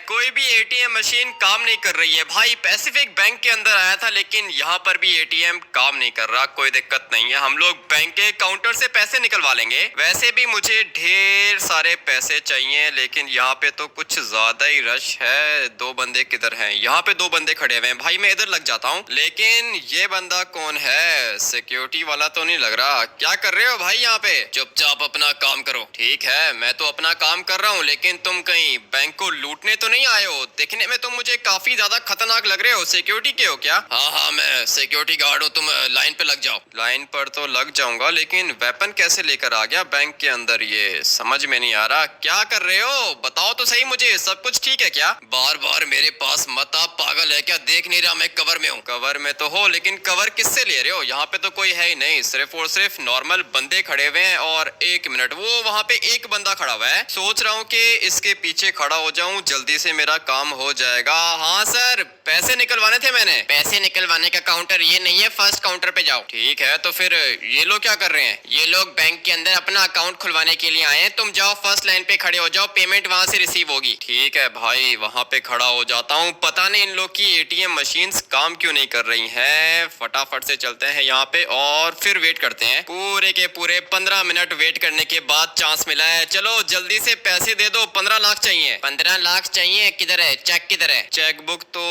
कोई भी ATM machine काम नहीं कर रही है भाई। पैसिफिक बैंक के अंदर आया था लेकिन यहाँ पर भी एटीएम काम नहीं कर रहा। कोई दिक्कत नहीं है, हम लोग बैंक के काउंटर से पैसे निकलवा लेंगे। वैसे भी मुझे ढेर सारे पैसे चाहिए लेकिन यहाँ पे तो कुछ ज्यादा ही रश है। दो बंदे किधर हैं? यहाँ पे दो बंदे खड़े हुए हैं भाई, मैं इधर लग जाता हूँ। लेकिन ये बंदा कौन है? सिक्योरिटी वाला तो नहीं लग रहा। क्या कर रहे हो भाई यहाँ पे? चुपचाप अपना काम करो। ठीक है, मैं तो अपना काम कर रहा हूँ लेकिन तुम कहीं बैंक को लूटने तो नहीं आए हो? देखने में तो मुझे काफी ज्यादा खतरनाक लग रहे हो। सिक्योरिटी के हो क्या? हाँ हाँ, मैं सिक्योरिटी गार्ड हूँ। तुम लाइन पे लग जाओ। लाइन पर तो लग जाऊंगा लेकिन वेपन कैसे लेकर आ गया बैंक के अंदर, ये समझ में नहीं आ रहा। क्या कर रहे हो बताओ तो सही मुझे, सब कुछ ठीक है क्या? बार बार मेरे पास मत आ, पागल है क्या? देख नहीं रहा मैं कवर में हूँ? कवर में तो हो लेकिन कवर किससे ले रहे हो? यहाँ पे तो कोई है ही नहीं, सिर्फ और सिर्फ नॉर्मल बंदे खड़े हुए हैं। और एक मिनट, वो वहाँ पे एक बंदा खड़ा हुआ है। सोच रहा हूँ कि इसके पीछे खड़ा हो जाऊं, जल्दी से मेरा काम हो जाएगा। हाँ सर, पैसे निकलवाने थे मैंने। पैसे निकलवाने का काउंटर ये नहीं है, फर्स्ट काउंटर पे जाओ। ठीक है, तो फिर ये लोग क्या कर रहे हैं? ये लोग बैंक के अंदर अपना अकाउंट खुलवाने के लिए आए हैं। तुम जाओ फर्स्ट लाइन पे खड़े हो जाओ, पेमेंट वहाँ से रिसीव होगी। ठीक है भाई, वहाँ पे खड़ा हो जाता हूँ। पता नहीं इन लोग की एटीएम मशीन्स काम क्यों नहीं कर रही हैं। फटाफट से चलते हैं यहाँ पे और फिर वेट करते हैं। पूरे के पूरे 15 मिनट वेट करने के बाद चांस मिला है। चलो जल्दी से पैसे दे दो, 15 लाख चाहिए। 15 लाख चाहिए? किधर है चेक? किधर है चेक बुक? तो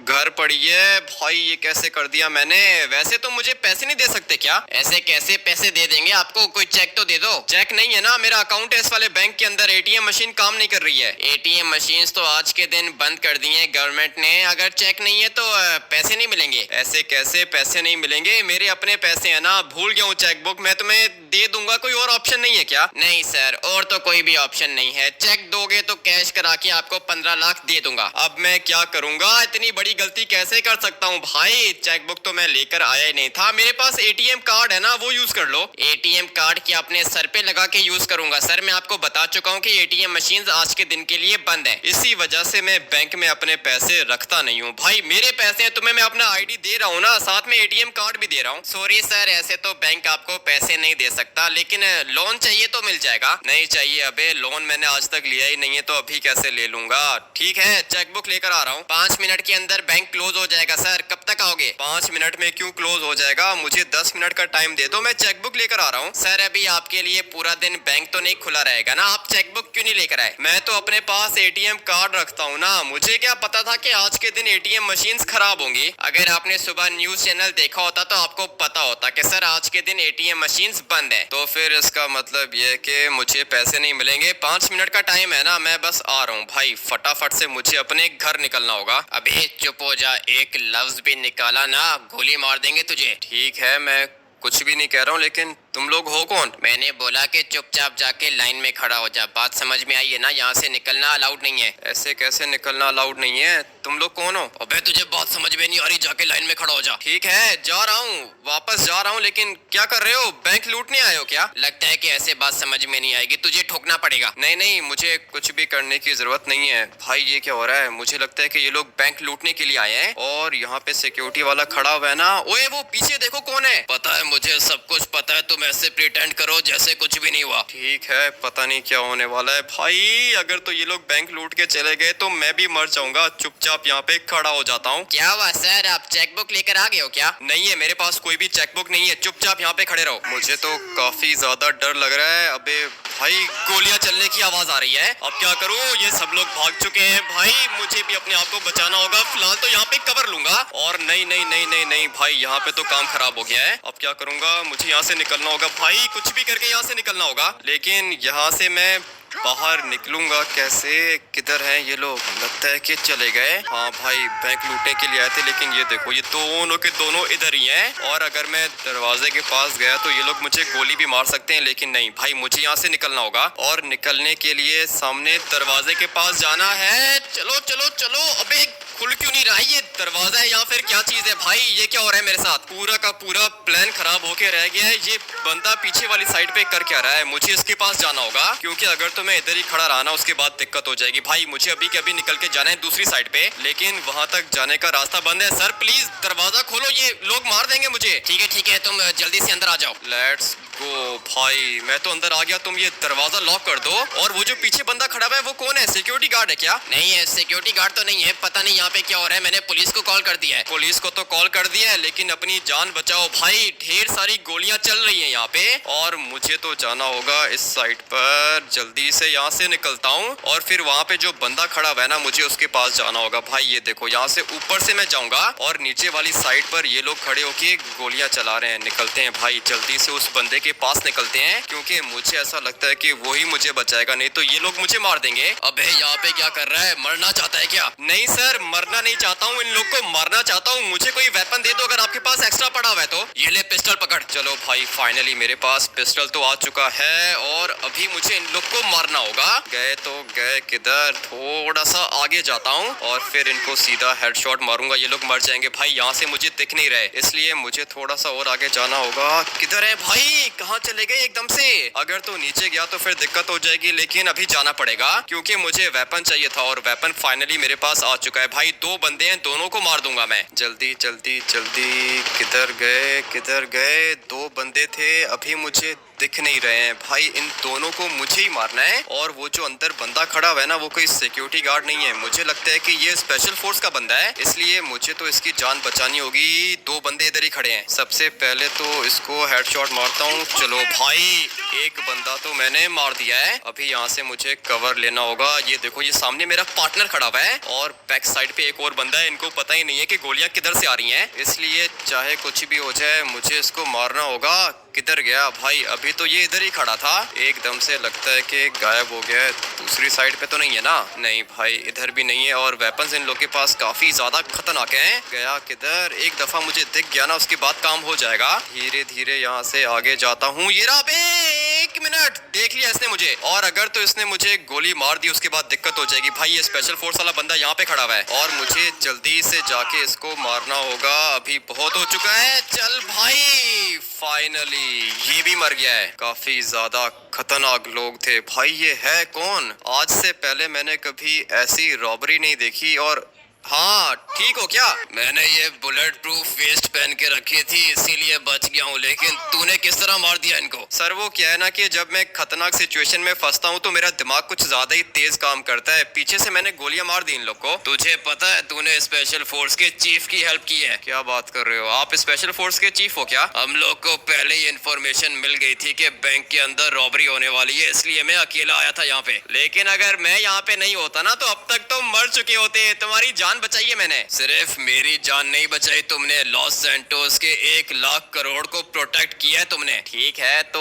घर पड़ी है भाई। ये कैसे कर दिया मैंने? वैसे तो मुझे पैसे नहीं दे सकते क्या? ऐसे कैसे पैसे दे देंगे आपको? कोई चेक तो दे दो। चेक नहीं है ना, मेरा अकाउंट है इस वाले बैंक के अंदर। एटीएम मशीन काम नहीं कर रही है। एटीएम मशीन तो आज के दिन बंद कर दी है गवर्नमेंट ने। अगर चेक नहीं है तो पैसे नहीं मिलेंगे। ऐसे कैसे पैसे नहीं मिलेंगे? मेरे अपने पैसे है ना, भूल गया हूँ चेक बुक। मैं तुम्हें दे दूंगा, कोई और ऑप्शन नहीं है क्या? नहीं सर, और तो कोई भी ऑप्शन नहीं है। चेक दोगे तो कैश करा के आपको 15 लाख दे दूंगा। अब मैं क्या करूंगा? इतनी बड़ी गलती कैसे कर सकता हूँ भाई? चेक बुक तो मैं लेकर आया ही नहीं था। मेरे पास एटीएम कार्ड है ना, वो यूज कर लो। एटीएम कार्ड की अपने सर पे लगा के यूज करूंगा। सर मैं आपको बता चुका हूँ कि एटीएम मशीन आज के दिन के लिए बंद है। इसी वजह से मैं बैंक में अपने पैसे रखता नहीं हूँ भाई। मेरे पैसे हैं, तुम्हें मैं अपना आईडी दे रहा हूँ ना, साथ में एटीएम कार्ड भी दे रहा हूँ। सॉरी सर, ऐसे तो बैंक आपको पैसे नहीं दे सकता, लेकिन लोन चाहिए तो मिल जाएगा। नहीं चाहिए। अबे लोन मैंने आज तक लिया ही नहीं है तो अभी कैसे ले लूंगा? ठीक है, चेकबुक लेकर आ रहा हूँ। 5 मिनट के अंदर बैंक क्लोज हो जाएगा। सर कब तक आओगे? 5 मिनट में क्यों क्लोज हो जाएगा? मुझे 10 मिनट का टाइम दे दो, मैं चेकबुक लेकर आ रहा हूँ। सर अभी आपके लिए पूरा दिन बैंक तो नहीं खुला रहेगा ना, आप चेकबुक क्यों नहीं लेकर आए? मैं तो अपने पास एटीएम कार्ड रखता हूँ ना। मुझे क्या पता था कि आज के दिन एटीएम मशीन खराब होंगी। अगर आपने सुबह न्यूज चैनल देखा होता तो आपको पता होता कि सर आज के दिन एटीएम मशीन बंद है। तो फिर इसका मतलब ये कि मुझे पैसे नहीं मिलेंगे। 5 मिनट का टाइम है ना, मैं बस आ रहा हूँ भाई। फटाफट से मुझे अपने घर निकलना होगा। अबे चुप हो जा, एक लफ्ज भी निकाला ना गोली मार देंगे तुझे। ठीक है, मैं कुछ भी नहीं कह रहा हूँ, लेकिन तुम लोग हो कौन? मैंने बोला कि चुपचाप जाके लाइन में खड़ा हो जा। बात समझ में आई है ना? यहाँ से निकलना अलाउड नहीं है। ऐसे कैसे निकलना अलाउड नहीं है? तुम लोग कौन हो? अबे तुझे बात समझ में नहीं आ रही, जाके लाइन में खड़ा हो जा। ठीक है, जा रहा हूँ, वापस जा रहा हूँ। लेकिन क्या कर रहे हो? बैंक लूटने आए हो क्या? लगता है कि ऐसे बात समझ में नहीं आएगी, तुझे ठोकना पड़ेगा। नहीं नहीं, मुझे कुछ भी करने की जरूरत नहीं है भाई। ये क्या हो रहा है? मुझे लगता है कि ये लोग बैंक लूटने के लिए आए हैं और यहाँ पे सिक्योरिटी वाला खड़ा हुआ है ना। ओए वो पीछे देखो कौन है। पता है मुझे, सब कुछ पता है। तुम ऐसे प्रिटेंड करो जैसे कुछ भी नहीं हुआ। ठीक है, पता नहीं क्या होने वाला है भाई। अगर तो ये लोग बैंक लूट के चले गए तो मैं भी मर जाऊंगा। चुपचाप यहाँ पे खड़ा हो जाता हूँ। क्या हुआ सर, आप चेकबुक लेकर आ गए हो क्या? नहीं है, मेरे पास कोई भी चेकबुक नहीं है। चुपचाप यहाँ पे खड़े रहो। मुझे तो काफी ज्यादा डर लग रहा है। अबे भाई, गोलियां चलने की आवाज आ रही है। अब क्या करूँ? ये सब लोग भाग चुके हैं भाई, मुझे भी अपने आप को बचाना होगा। फिलहाल तो यहाँ पे कवर लूंगा। और नहीं नहीं नहीं नहीं नहीं भाई, यहाँ पे तो काम खराब हो गया है। अब क्या करूंगा? मुझे यहाँ से निकलना होगा भाई, कुछ भी करके यहाँ से निकलना होगा। लेकिन यहाँ से मैं बाहर निकलूंगा कैसे? किधर हैं ये लोग? लगता है कि चले गए। हाँ भाई, बैंक लूटने के लिए आए थे, लेकिन ये देखो, ये दोनों के दोनों इधर ही हैं। और अगर मैं दरवाजे के पास गया तो ये लोग मुझे गोली भी मार सकते हैं। लेकिन नहीं भाई, मुझे यहाँ से निकलना होगा। और निकलने के लिए सामने दरवाजे के पास जाना है। चलो चलो चलो। अबे खुल क्यों नहीं रहा है? ये दरवाजा है या फिर क्या चीज है भाई? ये क्या हो रहा है मेरे साथ? पूरा का पूरा प्लान खराब होके रह गया है। ये बंदा पीछे वाली साइड पे कर क्या रहा है? मुझे इसके पास जाना होगा, क्योंकि अगर तो मैं इधर ही खड़ा रहा ना उसके बाद दिक्कत हो जाएगी भाई। मुझे अभी के अभी निकल के जाना है दूसरी साइड पे, लेकिन वहां तक जाने का रास्ता बंद है। सर प्लीज दरवाजा खोलो, ये लोग मार देंगे मुझे। ठीक है, तुम जल्दी से अंदर आ जाओ। लेट्स गो भाई, मैं तो अंदर आ गया, तुम ये दरवाजा लॉक कर दो। और वो जो पीछे बंदा खड़ा हुआ है वो कौन है? सिक्योरिटी गार्ड है क्या? नहीं है, सिक्योरिटी गार्ड तो नहीं है। पता नहीं यहाँ पे क्या हो रहा है। मैंने पुलिस को कॉल कर दिया है। पुलिस को तो कॉल कर दिया है, लेकिन अपनी जान बचाओ भाई। ढेर सारी गोलियां चल रही हैं यहाँ पे, और मुझे तो जाना होगा इस साइड पर। जल्दी से यहाँ से निकलता हूँ, और फिर वहाँ पे जो बंदा खड़ा हुआ है ना, मुझे उसके पास जाना होगा भाई। ये देखो, यहाँ से ऊपर से मैं जाऊंगा, और नीचे वाली साइड पर ये लोग खड़े होके गोलियां चला रहे हैं। निकलते हैं भाई, जल्दी से उस बंदे के पास निकलते हैं, क्योंकि मुझे ऐसा लगता है कि वो ही मुझे बचाएगा, नहीं तो ये लोग मुझे मार देंगे। अबे यहाँ पे क्या कर रहा है? मरना चाहता है क्या? नहीं सर, मरना नहीं चाहता हूँ, इन लोग को मारना चाहता हूँ। मुझे कोई वेपन दे दो अगर आपके पास एक्स्ट्रा पड़ा हुआ है तो। ये ले पिस्टल पकड़। चलो भाई, फाइनली मेरे पास पिस्टल तो आ चुका है, और अभी मुझे इन लोग को मारना होगा। गए तो गए किधर? थोड़ा सा आगे जाता हूँ, और फिर इनको सीधा हेडशॉट मारूंगा। ये लोग मर जाएंगे भाई। यहाँ से मुझे दिख नहीं रहे, इसलिए मुझे थोड़ा सा और आगे जाना होगा। किधर है भाई? कहाँ चले गए एकदम से? अगर तो नीचे गया तो फिर दिक्कत हो जाएगी, लेकिन अभी जाना पड़ेगा, क्योंकि मुझे वेपन चाहिए था, और वेपन फाइनली मेरे पास आ चुका है भाई। दो बंदे हैं, दोनों को मार दूंगा मैं। जल्दी जल्दी जल्दी, किधर गए किधर गए? दो बंदे थे, अभी मुझे दिख नहीं रहे हैं भाई। इन दोनों को मुझे ही मारना है, और वो जो अंदर बंदा खड़ा हुआ है ना, वो कोई सिक्योरिटी गार्ड नहीं है। मुझे लगता है कि ये स्पेशल फोर्स का बंदा है, इसलिए मुझे तो इसकी जान बचानी होगी। दो बंदे इधर ही खड़े हैं। सबसे पहले तो इसको हेडशॉट मारता हूँ। चलो भाई, एक बंदा तो मैंने मार दिया है। अभी यहाँ से मुझे कवर लेना होगा। ये देखो, ये सामने मेरा पार्टनर खड़ा हुआ है, और बैक साइड पे एक और बंदा है। इनको पता ही नहीं है कि गोलियां किधर से आ रही हैं, इसलिए चाहे कुछ भी हो जाए मुझे इसको मारना होगा। किधर गया भाई? अभी तो ये इधर ही खड़ा था, एकदम से लगता है कि गायब हो गया है। दूसरी साइड पे तो नहीं है ना? नहीं भाई, इधर भी नहीं है, और वेपन्स इन लोग के पास काफी ज्यादा खतरनाक हैं। गया किधर? एक दफा मुझे दिख गया ना, उसके बाद काम हो जाएगा। धीरे धीरे यहाँ से आगे जाता हूँ। ये रहा। बे एक मिनट, देख लिया इसने मुझे, और अगर तो इसने मुझे गोली मार दी उसके बाद दिक्कत हो जाएगी भाई। ये स्पेशल फोर्स वाला बंदा यहाँ पे खड़ा हुआ है, और मुझे जल्दी से जाके इसको मारना होगा। अभी बहुत हो चुका है। चल भाई, फाइनली ये भी मर गया है। काफी ज्यादा खतरनाक लोग थे भाई। ये है कौन? आज से पहले मैंने कभी ऐसी रॉबरी नहीं देखी। और हाँ, ठीक हो क्या? मैंने ये बुलेट प्रूफ वेस्ट पहन के रखी थी, इसीलिए बच गया हूँ। लेकिन तूने किस तरह मार दिया इनको? सर वो क्या है ना कि जब मैं खतरनाक सिचुएशन में फंसता हूँ तो मेरा दिमाग कुछ ज्यादा ही तेज काम करता है। पीछे से मैंने गोलियां मार दी इन लोग को। तुझे पता है तूने स्पेशल फोर्स के चीफ की हेल्प की है? क्या बात कर रहे हो? आप स्पेशल फोर्स के चीफ हो क्या? हम लोग को पहले ही इन्फॉर्मेशन मिल गई थी कि बैंक के अंदर रॉबरी होने वाली है, इसलिए मैं अकेला आया था यहाँ पे। लेकिन अगर मैं यहाँ पे नहीं होता ना, तो अब तक तो मर चुके होते। तुम्हारी जान बचाई है मैंने। सिर्फ मेरी जान नहीं बचाई तुमने, लॉस सैंटोस के 1 लाख करोड़ को प्रोटेक्ट किया है तुमने। ठीक है, तो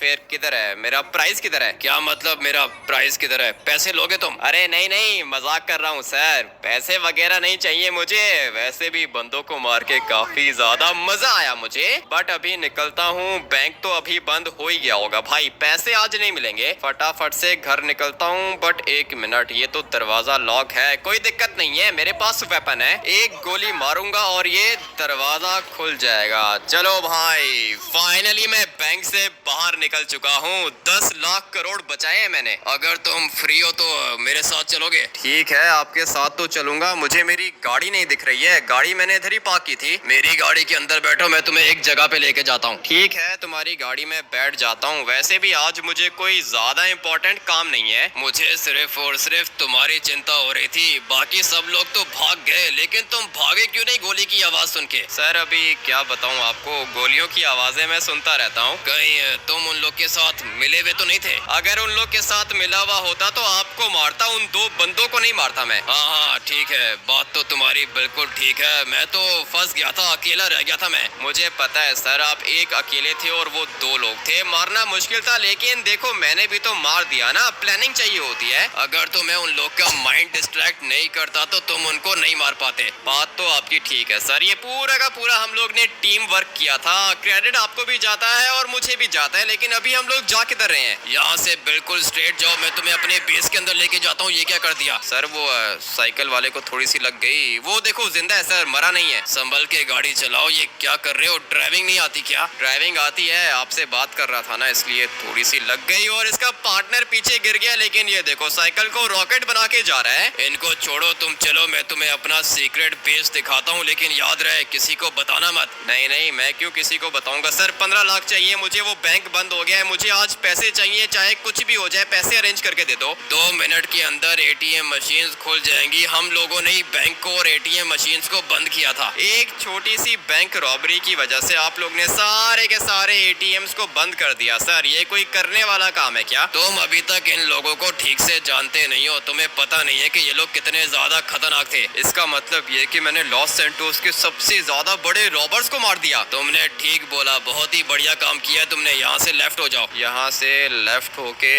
फिर किधर है मेरा प्राइस? किधर है? क्या मतलब मेरा प्राइस किधर है? पैसे लोगे तुम? अरे नहीं नहीं, मजाक कर रहा हूँ सर, पैसे वगैरह नहीं चाहिए मुझे। वैसे भी बंदों को मार के काफी ज्यादा मजा आया मुझे, बट अभी निकलता हूँ। बैंक तो अभी बंद हो ही गया होगा भाई, पैसे आज नहीं मिलेंगे। फटाफट से घर निकलता हूँ। बट एक मिनट, ये तो दरवाजा लॉक है। कोई दिक्कत नहीं है, मेरे पास वेपन है। एक गोली मारूंगा और ये दरवाजा खुल जाएगा। चलो भाई, फाइनली मैं बैंक से बाहर निकल चुका हूँ। 10 लाख करोड़ बचाए हैं मैंने। अगर तुम फ्री हो तो मेरे साथ चलोगे? ठीक है, आपके साथ तो चलूंगा। मुझे मेरी गाड़ी नहीं दिख रही है। गाड़ी मैंने इधर ही पार्क की थी। मेरी गाड़ी के अंदर बैठो, मैं तुम्हें एक जगह पे लेके जाता हूँ। ठीक है, तुम्हारी गाड़ी में बैठ जाता हूँ। वैसे भी आज मुझे कोई ज्यादा इम्पोर्टेंट काम नहीं है। मुझे सिर्फ और सिर्फ तुम्हारी चिंता हो रही थी। बाकी सब लोग तो भाग गए, लेकिन तुम भागे क्यों नहीं गोली की आवाज सुन के? सर अभी क्या बताऊं आपको, गोलियों की आवाजें मैं सुनता रहता हूं। कहीं तुम उन लोग के साथ मिले हुए तो नहीं थे? अगर उन लोग के साथ मिला हुआ होता तो आपको मारता, उन 2 बंदों को नहीं मारता मैं। हाँ ठीक है, बात तो तुम्हारी बिल्कुल ठीक है। मैं तो फंस गया था, अकेला रह गया था मैं। मुझे पता है सर, आप एक अकेले थे और वो 2 लोग थे। मारना मुश्किल था, लेकिन देखो मैंने भी तो मार दिया ना। प्लानिंग चाहिए होती है। अगर तो मैं उन लोग का माइंड डिस्ट्रैक्ट नहीं करता तो तुम उनको नहीं मार पाते। बात तो आपकी ठीक है सर, ये पूरा का पूरा हम लोग ने टीम वर्क किया था। क्रेडिट आपको भी जाता है और मुझे भी जाता है, लेकिन अभी हम लोग जा किधर रहे हैं? यहाँ से बिल्कुल स्ट्रेट जाओ, मैं तुम्हें अपने बेस के अंदर लेके जाता हूँ। ये क्या कर दिया सर? वो साइकिल वाले को थोड़ी सी लग गई। वो देखो जिंदा है सर, मरा नहीं है। संभल के गाड़ी चलाओ। ये क्या कर रहे हो? ड्राइविंग नहीं आती क्या? ड्राइविंग आती है, आपसे बात कर रहा था ना, इसलिए थोड़ी सी लग गई। और इसका पार्टनर पीछे गिर गया, लेकिन ये देखो साइकिल को रॉकेट बना के जा रहा है। इनको छोड़ो, तुम चलो, मैं तुम्हें अपना सीक्रेट बेस दिखाता हूँ, लेकिन याद रहे किसी को बताना मत। नहीं नहीं, मैं क्यों किसी को बताऊंगा सर? 15 लाख चाहिए मुझे, वो बैंक बंद हो गया है, मुझे आज पैसे चाहिए, चाहे कुछ भी हो जाए, पैसे अरेंज करके दे दो। 2 मिनट के अंदर एटीएम मशीन खुल जाएंगी। हम लोगों ने बैंक को और एटीएम मशीन को बंद किया था। एक छोटी सी बैंक रॉबरी की वजह से आप लोग ने सारे के सारे एटीएम्स को बंद कर दिया। सर ये कोई करने वाला काम है क्या? तुम अभी तक इन लोगों को ठीक से जानते नहीं हो, तुम्हें पता नहीं है कि ये लोग कितने ज्यादा खतरनाक थे। इसका मतलब ये कि मैंने लॉस सैंटोस के सबसे ज्यादा बड़े रॉबर्स को मार दिया। तुमने ठीक बोला, बहुत ही बढ़िया काम किया तुमने। यहाँ से लेफ्ट हो जाओ। यहाँ से लेफ्ट होके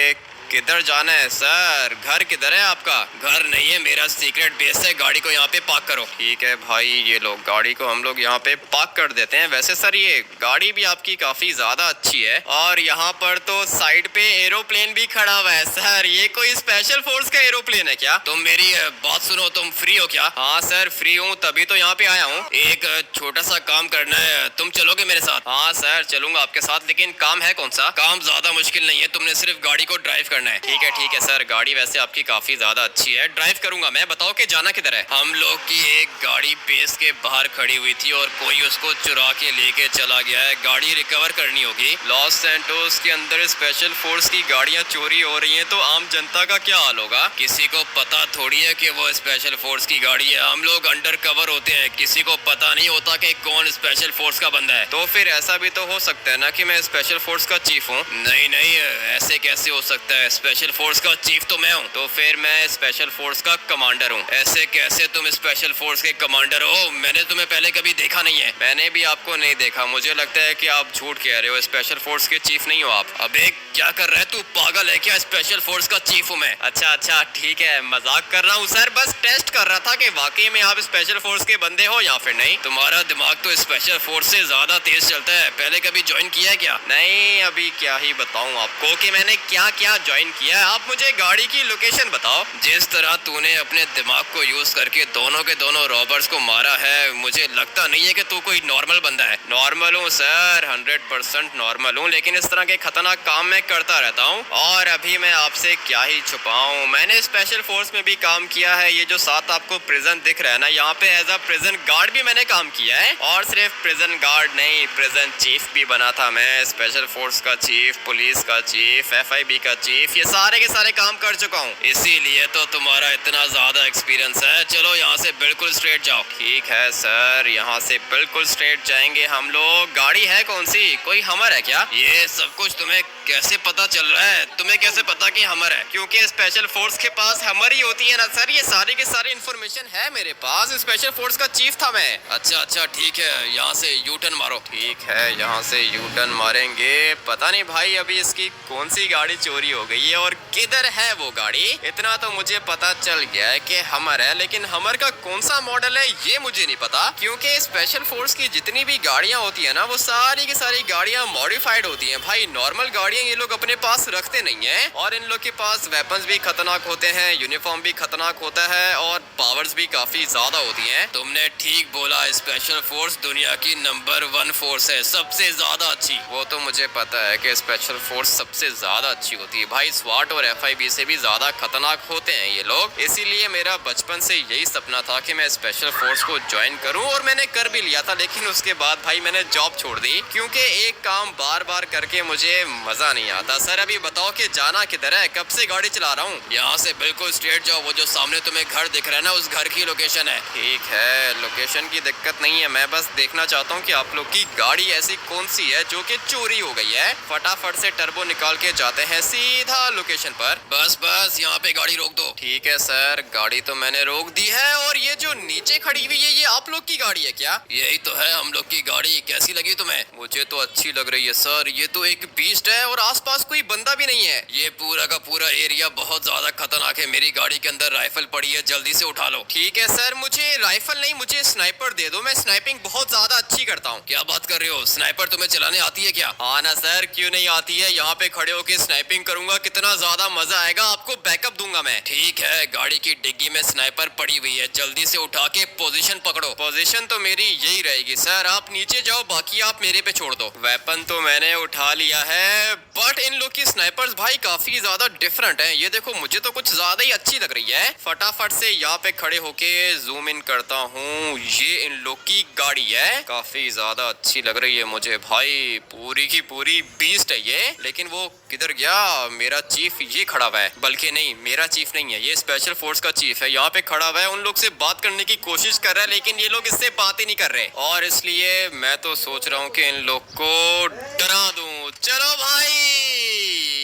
किधर जाना है सर? घर किधर है आपका? घर नहीं है, मेरा सीक्रेट बेस है। गाड़ी को यहाँ पे पार्क करो। ठीक है भाई, ये लोग गाड़ी को हम लोग यहाँ पे पार्क कर देते हैं। वैसे सर ये गाड़ी भी आपकी काफी ज्यादा अच्छी है, और यहाँ पर तो साइड पे एरोप्लेन भी खड़ा हुआ है। सर ये कोई स्पेशल फोर्स का एरोप्लेन है क्या? तुम मेरी बात सुनो, तुम फ्री हो क्या? हाँ सर फ्री हूँ, तभी तो यहाँ पे आया हूँ। एक छोटा सा काम करना है, तुम चलोगे मेरे साथ? हाँ सर चलूंगा आपके साथ, लेकिन काम है कौन सा? काम ज्यादा मुश्किल नहीं है, तुमने सिर्फ गाड़ी को ड्राइव करना है। ठीक है सर, गाड़ी वैसे आपकी काफी ज्यादा अच्छी है, ड्राइव करूंगा मैं। बताओ कि जाना किधर है? हम लोग की एक गाड़ी बेस के बाहर खड़ी हुई थी और कोई उसको चुरा के लेके चला गया है। गाड़ी रिकवर करनी होगी। लॉस सैंटोस के अंदर स्पेशल फोर्स की गाड़ियां चोरी हो रही हैं, तो आम जनता का क्या हाल होगा? किसी को पता थोड़ी है कि वो स्पेशल फोर्स की गाड़ी है। हम लोग अंडर कवर होते हैं, किसी को पता नहीं होता कि कौन स्पेशल फोर्स का बंदा है। तो फिर ऐसा भी तो हो सकता है ना कि मैं स्पेशल फोर्स का चीफ हूँ? नहीं नहीं, ऐसे कैसे हो सकता है? स्पेशल फोर्स का चीफ तो मैं हूँ। तो फिर मैं स्पेशल फोर्स का कमांडर हूँ। ऐसे कैसे तुम स्पेशल फोर्स के कमांडर हो? मैंने तुम्हें पहले कभी देखा नहीं है। मैंने भी आपको नहीं देखा, मुझे लगता है कि आप झूठ कह रहे हो। स्पेशल फोर्स के चीफ नहीं हो आप। अबे क्या कर रहा है तू? पागल है क्या? स्पेशल फोर्स का चीफ हूँ मैं। अच्छा ठीक है, मजाक कर रहा हूँ सर, बस टेस्ट कर रहा था कि वाकई में आप स्पेशल फोर्स के बंदे हो या फिर नहीं। तुम्हारा दिमाग तो स्पेशल फोर्स से ज्यादा तेज चलता है। पहले कभी ज्वाइन किया है क्या? नहीं, अभी क्या ही बताऊँ आपको कि मैंने क्या क्या ज्वाइन किया। आप मुझे गाड़ी की लोकेशन बताओ। जिस तरह तूने अपने दिमाग को यूज करके दोनों के दोनों रॉबर्स को मारा है, मुझे लगता नहीं है कि तू कोई नॉर्मल बंदा है। नॉर्मल हूँ सर, 100% नॉर्मल हूँ, लेकिन इस तरह के खतरनाक काम मैं करता रहता हूँ। और अभी मैं आपसे क्या ही छुपाऊँ, मैंने स्पेशल फोर्स में भी काम किया है। ये जो साथ आपको प्रिजन दिख रहा है ना, यहाँ पे एज अ प्रिजन गार्ड भी मैंने काम किया है। और सिर्फ प्रिजन गार्ड नहीं, प्रिजन चीफ भी बना था मैं। स्पेशल फोर्स का चीफ, पुलिस का चीफ, FIB का चीफ, ये सारे के सारे काम कर चुका हूँ, इसीलिए तो तुम्हारा इतना ज्यादा एक्सपीरियंस है। चलो यहाँ से बिल्कुल स्ट्रेट जाओ। ठीक है सर, यहाँ से बिल्कुल स्ट्रेट जाएंगे हम लोग। गाड़ी है कौन सी? कोई हमर है क्या? ये सब कुछ तुम्हें कैसे पता चल रहा है? तुम्हें कैसे पता कि हमर है? क्योंकि स्पेशल फोर्स के पास हमर ही होती है ना सर। ये सारी के सारी इन्फॉर्मेशन है मेरे पास। स्पेशल फोर्स का चीफ था मैं। अच्छा ठीक है, यहाँ से यू टर्न मारो। ठीक है, यहाँ से यू टर्न मारेंगे। पता नहीं भाई अभी इसकी कौन सी गाड़ी चोरी हो गई है और किधर है वो गाड़ी। इतना तो मुझे पता चल गया है कि हमर है, लेकिन हमर का कौन सा मॉडल है ये मुझे नहीं पता। क्योंकि स्पेशल फोर्स की जितनी भी गाड़ियां होती है ना, वो सारी की सारी गाड़ियां मॉडिफाइड होती हैं। भाई नॉर्मल गाड़ियां ये लोग अपने पास रखते नहीं है, और इन लोग के पास वेपन्स भी खतरनाक होते हैं, यूनिफॉर्म भी खतरनाक होता है, और पावर्स भी काफी ज्यादा होती हैं। तुमने ठीक बोला, स्पेशल फोर्स दुनिया की नंबर 1 फोर्स है, सबसे ज्यादा अच्छी। वो तो मुझे पता है कि स्पेशल फोर्स सबसे ज्यादा अच्छी होती है भाई। स्वाट और FIB से भी ज्यादा खतरनाक होते हैं ये लोग। इसीलिए मेरा बचपन से यही सपना था कि मैं स्पेशल फोर्स को ज्वाइन करूं, और मैंने कर भी लिया था। लेकिन उसके बाद भाई मैंने जॉब छोड़ दी, क्योंकि एक काम बार बार करके मुझे मजा नहीं आता। सर अभी बताओ कि जाना किधर है? कब से गाड़ी चला रहा हूँ। यहाँ से बिल्कुल स्ट्रेट जाओ, वो जो सामने तुम्हें घर दिख रहा है ना, उस घर की लोकेशन है। ठीक है, लोकेशन की दिक्कत नहीं है, मैं बस देखना चाहता हूँ कि आप लोग की गाड़ी ऐसी कौन सी है जो कि चोरी हो गई है। फटाफट से टर्बो निकाल के जाते हैं सीधा था लोकेशन पर। बस बस यहाँ पे गाड़ी रोक दो। ठीक है सर, गाड़ी तो मैंने रोक दी है। और ये जो नीचे खड़ी हुई है ये आप लोग की गाड़ी है क्या? यही तो है हम लोग की गाड़ी। कैसी लगी तुम्हें? मुझे तो अच्छी लग रही है सर। ये तो एक बीस्ट है और आसपास कोई बंदा भी नहीं है। ये पूरा का पूरा एरिया बहुत ज्यादा खतरनाक है। मेरी गाड़ी के अंदर राइफल पड़ी है, जल्दी से उठा लो। ठीक है सर, मुझे राइफल नहीं, मुझे स्नाइपर दे दो। मैं स्नाइपिंग बहुत ज्यादा अच्छी करता हूँ। क्या बात कर रहे हो? स्नाइपर तुम्हें चलाने आती है क्या? हाँ ना सर, क्यों नहीं आती है। यहाँ पे खड़े होके स्नाइपिंग करूंगा, कितना ज्यादा मजा आएगा। आपको बैकअप दूंगा मैं। ठीक है, गाड़ी की डिग्गी में स्नाइपर पड़ी हुई है, जल्दी से उठा के पोजीशन पकड़ो। पोजीशन तो मेरी यही रहेगी सर, आप नीचे जाओ, बाकी आप मेरे पे छोड़ दो। वेपन तो मैंने उठा लिया है, बट इन लोग की स्नाइपर्स भाई काफी ज्यादा डिफरेंट हैं। ये देखो, मुझे तो कुछ ज्यादा ही अच्छी लग रही है। फटाफट से यहाँ पे खड़े होके जूम इन करता हूँ। ये इन लोग की गाड़ी है, काफी ज्यादा अच्छी लग रही है मुझे भाई। पूरी की पूरी बीस्ट है ये। लेकिन वो किधर गया मेरा चीफ? ये खड़ा हुआ है, बल्कि नहीं, मेरा चीफ नहीं है, ये स्पेशल फोर्स का चीफ है। यहाँ पे खड़ा हुआ है, उन लोग से बात करने की कोशिश कर रहा है, लेकिन ये लोग इससे बात ही नहीं कर रहे। और इसलिए मैं तो सोच रहा हूँ कि इन लोग को डरा दूं। चलो भाई,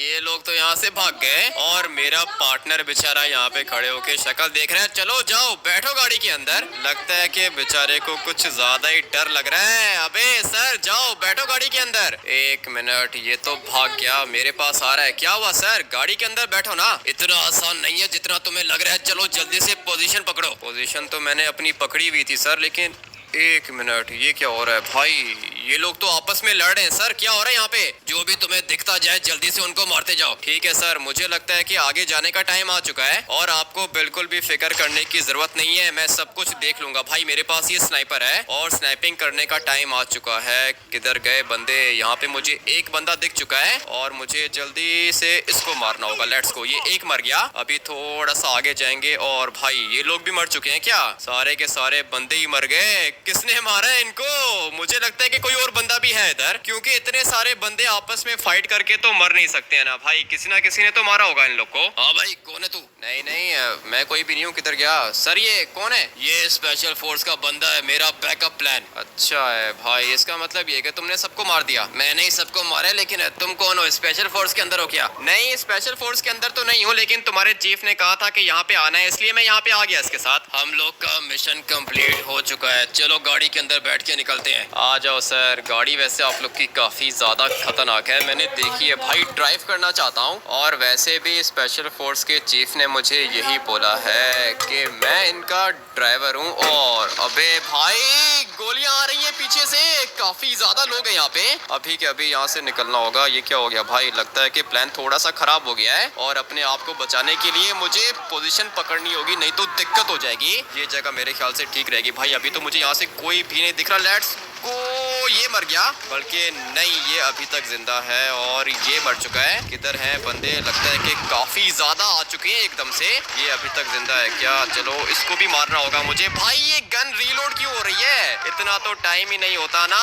ये लोग तो यहाँ से भाग गए और मेरा पार्टनर बेचारा यहाँ पे खड़े होके शक्ल देख रहा है। चलो जाओ, बैठो गाड़ी के अंदर। लगता है कि बेचारे को कुछ ज्यादा ही डर लग रहा है। अबे सर, जाओ बैठो गाड़ी के अंदर। एक मिनट, ये तो भाग गया, मेरे पास आ रहा है। क्या हुआ सर? गाड़ी के अंदर बैठो ना। इतना आसान नहीं है जितना तुम्हें लग रहा है। चलो जल्दी से पोजीशन पकड़ो। पोजीशन तो मैंने अपनी पकड़ी हुई थी सर, लेकिन एक मिनट, ये क्या हो रहा है भाई? ये लोग तो आपस में लड़ रहे हैं सर। क्या हो रहा है यहाँ पे? जो भी तुम्हें दिखता जाए जल्दी से उनको मारते जाओ। ठीक है सर, मुझे लगता है कि आगे जाने का टाइम आ चुका है और आपको बिल्कुल भी फिक्र करने की जरूरत नहीं है। मैं सब कुछ देख लूंगा भाई, मेरे पास ये स्नाइपर है और स्नाइपिंग करने का टाइम आ चुका है। किधर गए बंदे? यहाँ पे मुझे एक बंदा दिख चुका है और मुझे जल्दी से इसको मारना होगा। Let's go. ये एक मर गया। अभी थोड़ा सा आगे जाएंगे और भाई ये लोग भी मर चुके हैं क्या? सारे के सारे बंदे ही मर गए। किसने मारा है इनको? मुझे लगता है कि कोई और बंदा भी है इधर, क्योंकि इतने सारे बंदे आपस में फाइट करके तो मर नहीं सकते हैं ना भाई। किसी ना किसी ने तो मारा होगा इन लोग को। हाँ भाई, कौन है तू? नहीं नहीं, मैं कोई भी नहीं हूँ। किधर गया सर? ये कौन है? ये स्पेशल फोर्स का बंदा है, मेरा बैकअप प्लान। अच्छा है भाई, इसका मतलब ये कि तुमने सबको मार दिया। मैंने ही सबको मारा है, लेकिन तुम कौन हो? स्पेशल फोर्स के अंदर हो क्या? नहीं, स्पेशल फोर्स के अंदर तो नहीं हूँ, लेकिन तुम्हारे चीफ ने कहा था कि यहाँ पे आना है, इसलिए मैं यहाँ पे आ गया इसके साथ। हम लोग का मिशन कंप्लीट हो चुका है। चलो गाड़ी के अंदर बैठ के निकलते हैं। आ जाओ सर। गाड़ी वैसे आप लोग की काफी ज्यादा खतरनाक है, मैंने देखी है भाई। ड्राइव करना चाहता हूँ और वैसे भी स्पेशल फोर्स के चीफ ने मुझे यही बोला है कि मैं इनका ड्राइवर हूँ। और अबे भाई, गोलियां आ रही हैं पीछे से, काफी ज्यादा लोग हैं यहाँ पे। अभी के अभी यहाँ से निकलना होगा। ये क्या हो गया भाई? लगता है कि प्लान थोड़ा सा खराब हो गया है और अपने आप को बचाने के लिए मुझे पोजीशन पकड़नी होगी, नहीं तो दिक्कत हो जाएगी। ये जगह मेरे ख्याल से ठीक रहेगी भाई। अभी तो मुझे यहाँ से कोई भी नहीं दिख रहा। लेट्स को। ये मर गया, बल्कि नहीं, ये अभी तक जिंदा है और ये मर चुका है। किधर हैं बंदे? लगता है कि काफी ज्यादा आ चुके हैं एकदम से। ये अभी तक जिंदा है क्या? चलो इसको भी मारना होगा मुझे। भाई ये गन रीलोड क्यों हो रही है? इतना तो टाइम ही नहीं होता ना।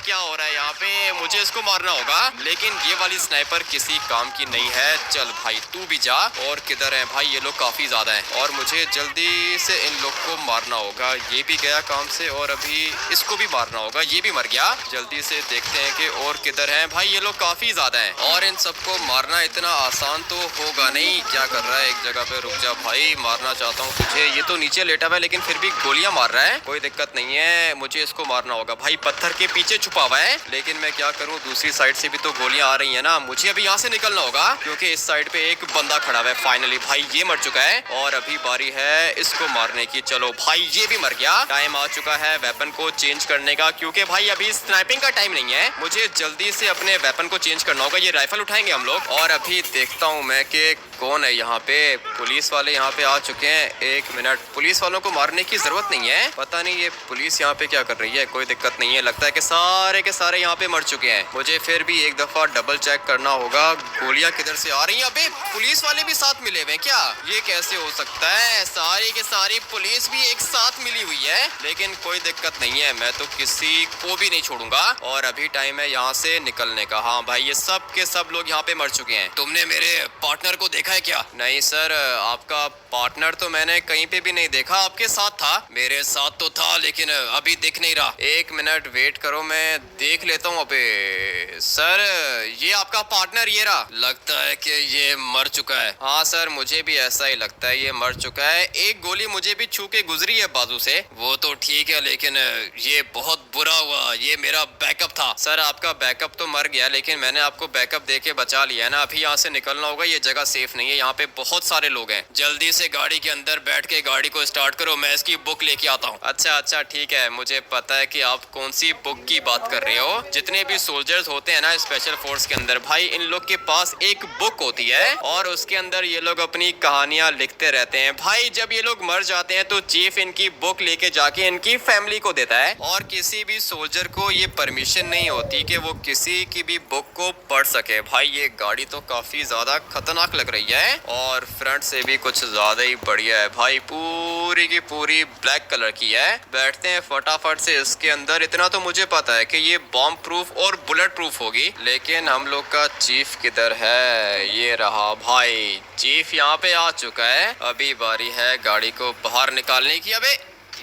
क्या हो रहा है यहाँ पे? मुझे इसको मारना होगा, लेकिन ये वाली स्नाइपर किसी काम की नहीं है। चल भाई तू भी जा। और किधर है भाई? ये लोग काफी ज्यादा हैं और मुझे जल्दी से इन लोग को मारना होगा। ये भी गया काम से और अभी इसको भी मारना होगा। ये भी मर गया। जल्दी से देखते हैं कि और किधर हैं भाई। ये लोग काफी ज्यादा हैं और इन सबको मारना इतना आसान तो होगा नहीं। क्या कर रहा है? एक जगह पे रुक जा भाई, मारना चाहता हूँ तुझे। ये तो नीचे लेटा हुआ है लेकिन फिर भी गोलियां मार रहा है। कोई दिक्कत नहीं है, मुझे इसको मारना होगा भाई। पत्थर के पीछे छुपा हुआ है, लेकिन मैं क्या करूँ, दूसरी साइड से भी तो गोलियां आ रही है ना। मुझे अभी यहाँ से निकलना होगा क्योंकि इस साइड पे एक बंदा खड़ा हुआ है। फाइनली भाई ये मर चुका है और अभी बारी है इसको मारने की। चलो भाई ये भी मर गया। टाइम आ चुका है वेपन को चेंज करने का, क्योंकि भाई अभी स्नाइपिंग का टाइम नहीं है। मुझे जल्दी से अपने वेपन को चेंज करना होगा। ये राइफल उठाएंगे हम लोग और अभी देखता हूँ मैं कि कौन है यहाँ पे। पुलिस वाले यहाँ पे आ चुके हैं। एक मिनट, पुलिस वालों को मारने की जरूरत नहीं है। पता नहीं ये पुलिस यहाँ पे क्या कर रही है। कोई दिक्कत नहीं है, लगता है कि सारे के सारे यहाँ पे मर चुके हैं। मुझे फिर भी एक दफा डबल चेक करना होगा गोलियां किधर से आ रही हैं। अबे पुलिस वाले भी साथ मिले हुए हैं क्या? ये कैसे हो सकता है? सारी के सारी पुलिस भी एक साथ मिली हुई है, लेकिन कोई दिक्कत नहीं है, मैं तो किसी को भी नहीं छोड़ूंगा। और अभी टाइम है यहाँ से निकलने का। हाँ भाई, ये सब के सब लोग यहाँ पे मर चुके हैं। तुमने मेरे पार्टनर को देखा देखा है क्या? नहीं सर, आपका पार्टनर तो मैंने कहीं पे भी नहीं देखा। आपके साथ था? मेरे साथ तो था, लेकिन अभी दिख नहीं रहा। एक मिनट वेट करो, मैं देख लेता हूँ। अबे सर, ये आपका पार्टनर ये रहा। लगता है कि ये मर चुका है। हाँ सर, मुझे भी ऐसा ही लगता है, ये मर चुका है। एक गोली मुझे भी छू के गुजरी है बाजू से। वो तो ठीक है, लेकिन ये बहुत बुरा हुआ। ये मेरा बैकअप था। सर आपका बैकअप तो मर गया, लेकिन मैंने आपको बैकअप दे के बचा लिया है ना। अभी यहाँ से निकलना होगा, ये जगह सेफ नहीं है। यहाँ पे बहुत सारे लोग हैं। जल्दी से गाड़ी के अंदर बैठ के गाड़ी को स्टार्ट करो, मैं इसकी बुक लेके आता हूँ। अच्छा अच्छा ठीक है, मुझे पता है कि आप कौन सी बुक की बात कर रहे हो। जितने भी सोल्जर्स होते हैं ना स्पेशल फोर्स के अंदर, भाई इन लोग के पास एक बुक होती है और उसके अंदर ये लोग अपनी कहानियां लिखते रहते हैं। भाई जब ये लोग मर जाते हैं तो चीफ इनकी बुक लेके जाके इनकी फैमिली को देता है, और किसी भी सोल्जर को ये परमिशन नहीं होती कि वो किसी की भी बुक को पढ़ सके। भाई ये गाड़ी तो काफी ज्यादा खतरनाक लग रही है, और फ्रंट से भी कुछ ज्यादा ही बढ़िया है। भाई पूरी की पूरी ब्लैक कलर की है। बैठते हैं फटाफट से इसके अंदर। इतना तो मुझे पता है कि ये बॉम्ब प्रूफ और बुलेट प्रूफ होगी, लेकिन हम लोग का चीफ किधर है? ये रहा भाई, चीफ यहाँ पे आ चुका है। अभी बारी है गाड़ी को बाहर निकालने की। अबे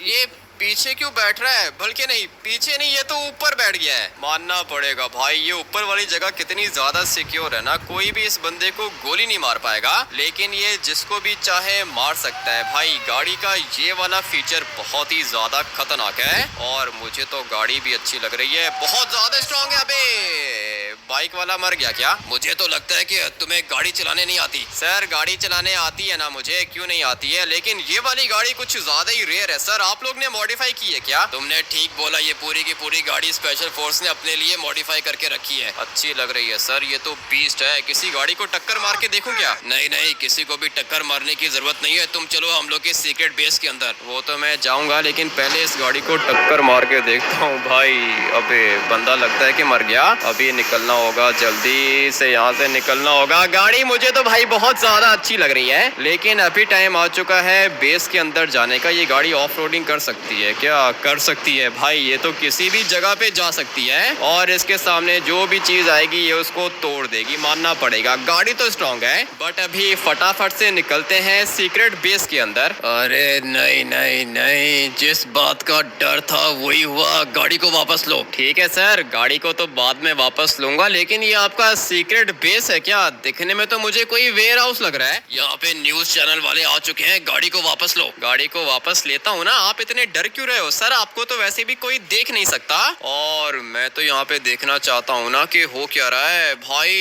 ये पीछे क्यों बैठ रहा है? बल्कि नहीं, पीछे नहीं, ये तो ऊपर बैठ गया है। मानना पड़ेगा भाई, ये ऊपर वाली जगह कितनी ज्यादा सिक्योर है ना। कोई भी इस बंदे को गोली नहीं मार पाएगा, लेकिन ये जिसको भी चाहे मार सकता है। भाई गाड़ी का ये वाला फीचर बहुत ही ज्यादा खतरनाक है, और मुझे तो गाड़ी भी अच्छी लग रही है, बहुत ज्यादा स्ट्रॉन्ग है। अबे बाइक वाला मर गया क्या? मुझे तो लगता है कि तुम्हें गाड़ी चलाने नहीं आती। सर गाड़ी चलाने आती है ना मुझे, क्यों नहीं आती है, लेकिन ये वाली गाड़ी कुछ ज्यादा ही रेयर है। सर आप लोग ने मॉडिफाई की है क्या? तुमने ठीक बोला, ये पूरी की पूरी गाड़ी स्पेशल फोर्स ने अपने लिए मॉडिफाई करके रखी है। अच्छी लग रही है सर, ये तो बीस्ट है। किसी गाड़ी को टक्कर मार के देखूं क्या? नहीं नहीं, किसी को भी टक्कर मारने की जरूरत नहीं है। तुम चलो हम लोग के सीक्रेट बेस के अंदर। वो तो मैं जाऊंगा, लेकिन पहले इस गाड़ी को टक्कर मार के देखता हूँ। भाई अबे बंदा लगता है कि मर गया। अभी निकलना होगा, जल्दी से यहाँ से निकलना होगा। गाड़ी मुझे तो भाई बहुत ज्यादा अच्छी लग रही है, लेकिन अभी टाइम आ चुका है बेस के अंदर जाने का। ये गाड़ी ऑफ रोडिंग कर सकती है क्या? कर सकती है भाई, ये तो किसी भी जगह पे जा सकती है, और इसके सामने जो भी चीज आएगी ये उसको तोड़ देगी, मानना पड़ेगा। गाड़ी तो स्ट्रॉन्ग है, बट अभी फटाफट से निकलते हैं सीक्रेट बेस के अंदर। अरे नहीं नहीं नहीं, जिस बात का डर था वही हुआ। गाड़ी को वापस लो। ठीक है सर, गाड़ी को तो बाद में वापस लूंगा, लेकिन ये आपका सीक्रेट बेस है क्या? दिखने में तो मुझे कोई वेयर हाउस लग रहा है। यहाँ पे न्यूज चैनल वाले आ चुके हैं, गाड़ी को वापस लो। गाड़ी को वापस लेता हूँ ना, आप इतने डर क्यों रहे हो? सर आपको तो वैसे भी कोई देख नहीं सकता, और मैं तो यहाँ पे देखना चाहता हूँ ना कि हो क्या रहा है। भाई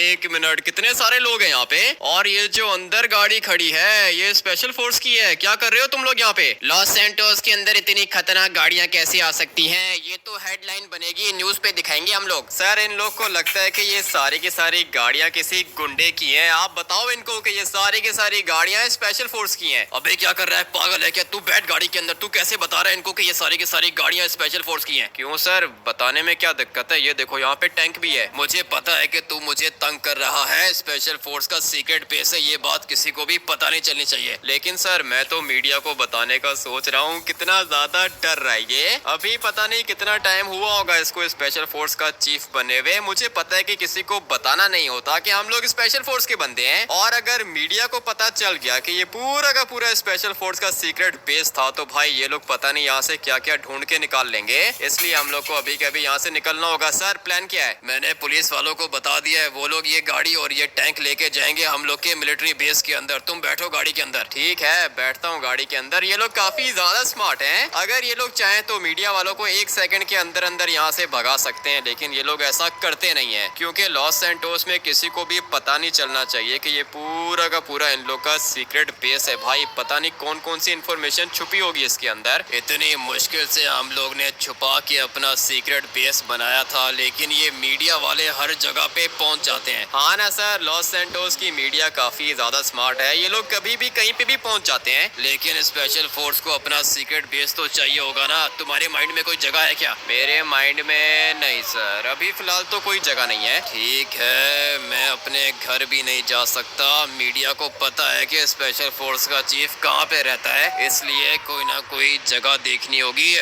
एक मिनट, कितने सारे लोग हैं यहाँ पे, और ये जो अंदर गाड़ी खड़ी है ये स्पेशल फोर्स की है। क्या कर रहे हो तुम लोग यहाँ पे? लॉस सैंटोस के अंदर इतनी खतरनाक गाड़ियाँ कैसे आ सकती हैं? ये तो हेडलाइन बनेगी, न्यूज पे दिखाएंगे हम लोग। सर इन लोग को लगता है कि ये सारी की सारी गाड़ियाँ किसी गुंडे की हैं। आप बताओ इनको कि ये सारी की सारी गाड़ियाँ स्पेशल फोर्स की हैं। अबे क्या कर रहा है, पागल है क्या तू? बैठ गाड़ी के अंदर। तू कैसे बता रहा है इनको कि ये सारी की सारी गाड़ियाँ स्पेशल फोर्स की हैं? क्यों सर, बताने में क्या दिक्कत है? ये देखो यहाँ पे टैंक भी है। मुझे पता है कि तू मुझे तंग कर रहा है, स्पेशल फोर्स का सीक्रेट बेस है, ये बात किसी को भी पता नहीं चलनी चाहिए। लेकिन सर मैं तो मीडिया को बताने का सोच रहा हूँ। कितना ज्यादा डर रहा है ये। अभी पता नहीं कितना टाइम हुआ होगा इसको स्पेशल फोर्स का चीफ बने हुए। मुझे पता है कि किसी को बताना नहीं होता कि हम लोग स्पेशल फोर्स के बंदे हैं, और अगर मीडिया को पता चल गया कि ये पूरा का पूरा स्पेशल फोर्स का सीक्रेट बेस था, तो भाई ये लोग पता नहीं यहाँ से क्या क्या ढूंढ के निकाल लेंगे। इसलिए हम लोग को अभी के अभी यहाँ से निकलना होगा। सर प्लान क्या है? मैंने पुलिस वालों को बता दिया है, वो लोग ये गाड़ी और ये टैंक लेके जाएंगे हम लोग के मिलिट्री बेस के अंदर। तुम बैठो गाड़ी के अंदर। ठीक है, बैठता हूँ गाड़ी के अंदर। ये लोग काफी ज्यादा स्मार्ट हैं। अगर ये लोग चाहें तो मीडिया वालों को 1 सेकंड के अंदर अंदर यहाँ से भगा सकते हैं, लेकिन ये लोग ऐसा करते नहीं है, क्योंकि लॉस सैंटोस में किसी को भी पता नहीं चलना चाहिए कि ये पूरा का पूरा इन लोग का सीक्रेट बेस है। भाई पता नहीं कौन कौन सी इन्फॉर्मेशन छुपी होगी इसके अंदर। इतनी मुश्किल से हम लोग ने छुपा के अपना सीक्रेट बेस बनाया था, लेकिन ये मीडिया वाले हर जगह पे पहुंच जाते हैं। हाँ ना सर, लॉस सैंटोस की मीडिया काफी ज्यादा स्मार्ट है। ये लोग कभी भी कहीं पे भी पहुंच जाते हैं, लेकिन स्पेशल फोर्स को अपना सीक्रेट बेस तो चाहिए होगा ना। तुम्हारे माइंड में कोई जगह है क्या? मेरे माइंड में नहीं सर, अभी फिलहाल तो कोई जगह नहीं है। ठीक है, मैं अपने घर भी नहीं जा सकता। मीडिया को पता है कि स्पेशल फोर्स का चीफ कहाँ पे रहता है, इसलिए कोई ना कोई जगह देखनी होगी।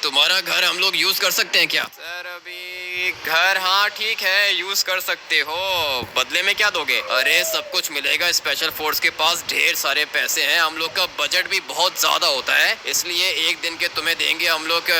तुम्हारा घर हम लोग यूज कर सकते हैं क्या? सर अभी घर हाँ ठीक है, यूज कर सकते हो। बदले में क्या दोगे? अरे सब कुछ मिलेगा। स्पेशल फोर्स के पास ढेर सारे पैसे हैं, हम लोग का बजट भी बहुत ज्यादा होता है, इसलिए एक दिन के तुम्हें देंगे हम लोग